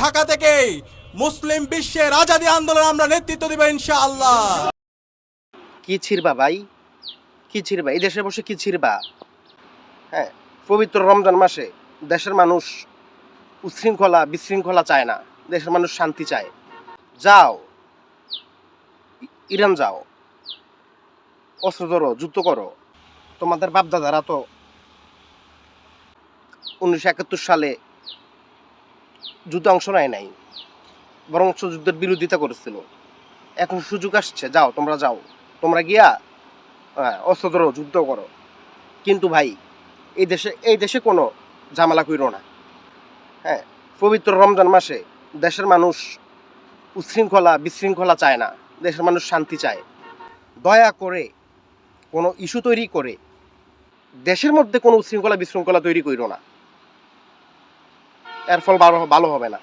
ঢাকা থেকে মুসলিম বিশ্বের আজাদী আন্দোলন আমরা নেতৃত্ব দেব ইনশাআল্লাহ। কি ছিড়বা ভাই, কি ছিড়বা? এই দেশে বসে কি ছিড়বা? হ্যাঁ, পবিত্র রমজান মাসে দেশের মানুষ উচ্ছৃঙ্খলা বিশৃঙ্খলা চায় না, দেশের মানুষ শান্তি চায়। যাও ইরান যাও, অস্ত্র ধরো, যুদ্ধ করো। তোমাদের বাপদাদারা তো 1971 সালে যুদ্ধে অংশ নেয় নাই, বরং যুদ্ধের বিরোধিতা করেছিল। এখন সুযোগ আসছে, যাও তোমরা যাও, তোমরা গিয়া অস্ত্র ধরো, যুদ্ধ করো। কিন্তু ভাই এই দেশে কোনো ঝামেলা কইরো না। হ্যাঁ, পবিত্র রমজান মাসে দেশের মানুষ উচ্ছৃঙ্খলা বিশৃঙ্খলা চায় না, দেশের মানুষ শান্তি চায়। দয়া করে কোনো ইস্যু তৈরি করে দেশের মধ্যে কোনো উচ্ছৃঙ্খলা বিশৃঙ্খলা তৈরি কইরো না, এর ফল ভালো হবে না।